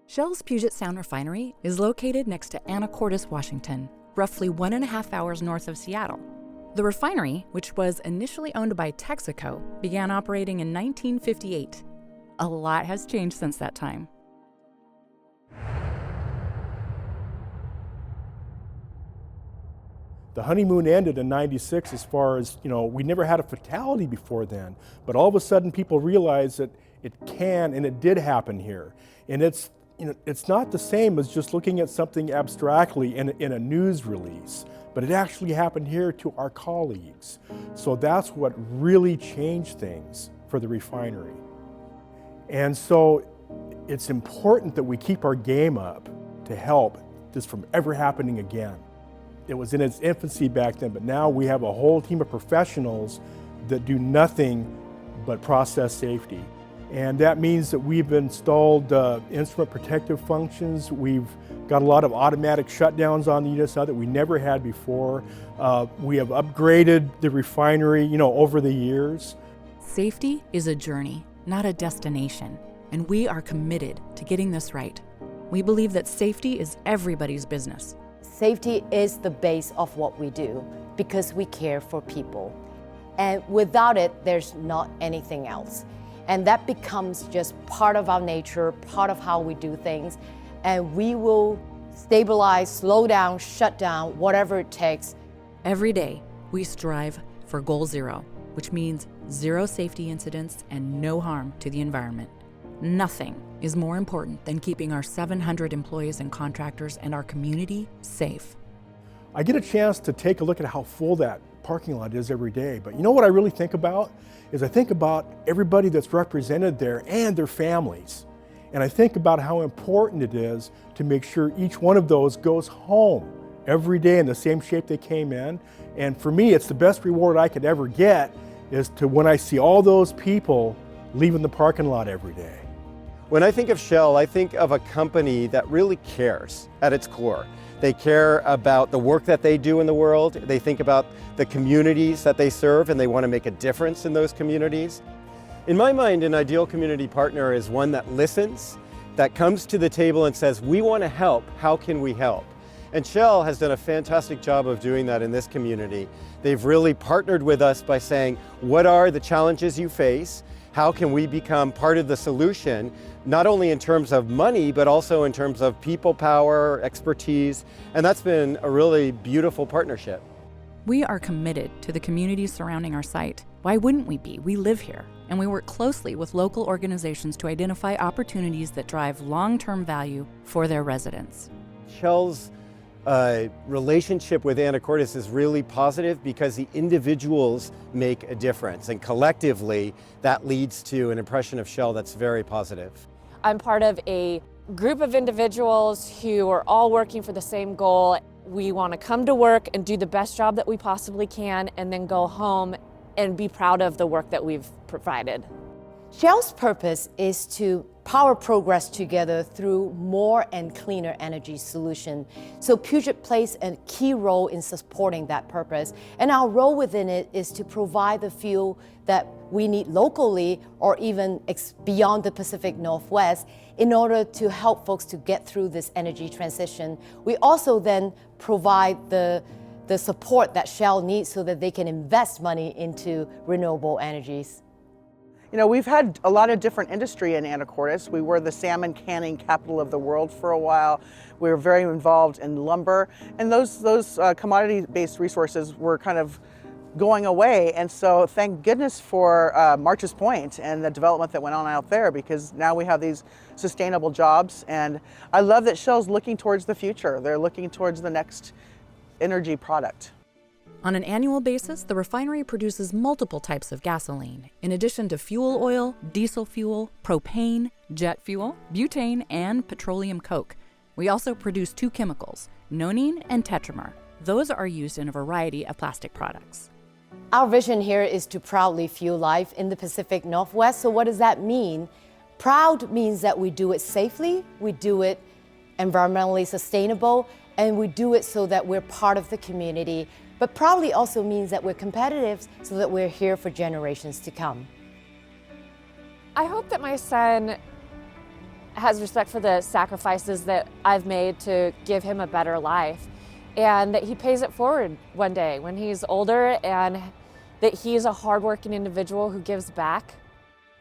Shell's Puget Sound Refinery is located next to Anacortes, Washington, roughly 1.5 hours north of Seattle. The refinery, which was initially owned by Texaco, began operating in 1958. A lot has changed since that time. The honeymoon ended in '96 as far as, we never had a fatality before then, but all of a sudden people realized that it can and it did happen here. And it's not the same as just looking at something abstractly in a news release, but it actually happened here to our colleagues. So that's what really changed things for the refinery. And so it's important that we keep our game up to help this from ever happening again. It was in its infancy back then, but now we have a whole team of professionals that do nothing but process safety. And that means that we've installed instrument protective functions. We've got a lot of automatic shutdowns on the units now that we never had before. We have upgraded the refinery, over the years. Safety is a journey, not a destination, and we are committed to getting this right. We believe that safety is everybody's business. Safety is the base of what we do because we care for people. And without it, there's not anything else. And that becomes just part of our nature, part of how we do things. And we will stabilize, slow down, shut down, whatever it takes. Every day, we strive for Goal Zero, which means zero safety incidents and no harm to the environment. Nothing is more important than keeping our 700 employees and contractors and our community safe. I get a chance to take a look at how full that parking lot is every day, but what I really think about is I think about everybody that's represented there and their families. And I think about how important it is to make sure each one of those goes home every day in the same shape they came in. And for me, it's the best reward I could ever get is to when I see all those people leaving the parking lot every day. When I think of Shell, I think of a company that really cares at its core. They care about the work that they do in the world. They think about the communities that they serve, and they want to make a difference in those communities. In my mind, an ideal community partner is one that listens, that comes to the table and says, we want to help, how can we help? And Shell has done a fantastic job of doing that in this community. They've really partnered with us by saying, what are the challenges you face? How can we become part of the solution, not only in terms of money, but also in terms of people power, expertise, and that's been a really beautiful partnership. We are committed to the communities surrounding our site. Why wouldn't we be? We live here, and we work closely with local organizations to identify opportunities that drive long-term value for their residents. Shell's relationship with Anacortes is really positive because the individuals make a difference, and collectively that leads to an impression of Shell that's very positive. I'm part of a group of individuals who are all working for the same goal. We want to come to work and do the best job that we possibly can and then go home and be proud of the work that we've provided. Shell's purpose is to power progress together through more and cleaner energy solution. So Puget plays a key role in supporting that purpose. And our role within it is to provide the fuel that we need locally or even beyond the Pacific Northwest in order to help folks to get through this energy transition. We also then provide the support that Shell needs so that they can invest money into renewable energies. We've had a lot of different industry in Anacortes. We were the salmon canning capital of the world for a while. We were very involved in lumber, and those commodity-based resources were kind of going away. And so thank goodness for March's Point and the development that went on out there, because now we have these sustainable jobs. And I love that Shell's looking towards the future. They're looking towards the next energy product. On an annual basis, the refinery produces multiple types of gasoline, in addition to fuel oil, diesel fuel, propane, jet fuel, butane, and petroleum coke. We also produce two chemicals, nonene and tetramer. Those are used in a variety of plastic products. Our vision here is to proudly fuel life in the Pacific Northwest. So what does that mean? Proud means that we do it safely, we do it environmentally sustainable, and we do it so that we're part of the community. But proudly also means that we're competitive so that we're here for generations to come. I hope that my son has respect for the sacrifices that I've made to give him a better life, and that he pays it forward one day when he's older, and that he's a hardworking individual who gives back.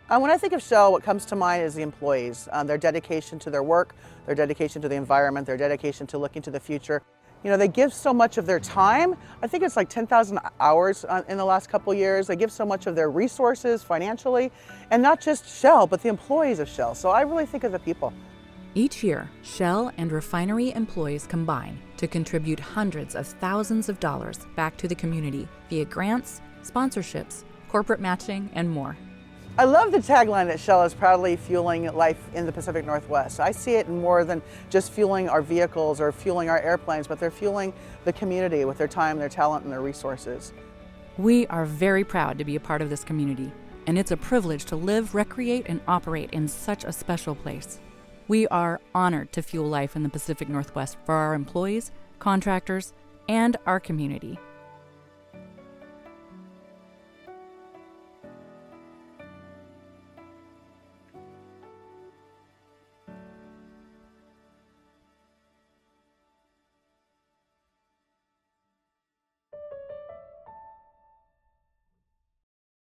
When I think of Shell, what comes to mind is the employees, their dedication to their work, their dedication to the environment, their dedication to looking to the future. You know, they give so much of their time. I think it's like 10,000 hours in the last couple of years. They give so much of their resources financially, and not just Shell, but the employees of Shell. So I really think of the people. Each year, Shell and refinery employees combine to contribute hundreds of thousands of dollars back to the community via grants, sponsorships, corporate matching, and more. I love the tagline that Shell is proudly fueling life in the Pacific Northwest. I see it in more than just fueling our vehicles or fueling our airplanes, but they're fueling the community with their time, their talent, and their resources. We are very proud to be a part of this community, and it's a privilege to live, recreate, and operate in such a special place. We are honored to fuel life in the Pacific Northwest for our employees, contractors, and our community.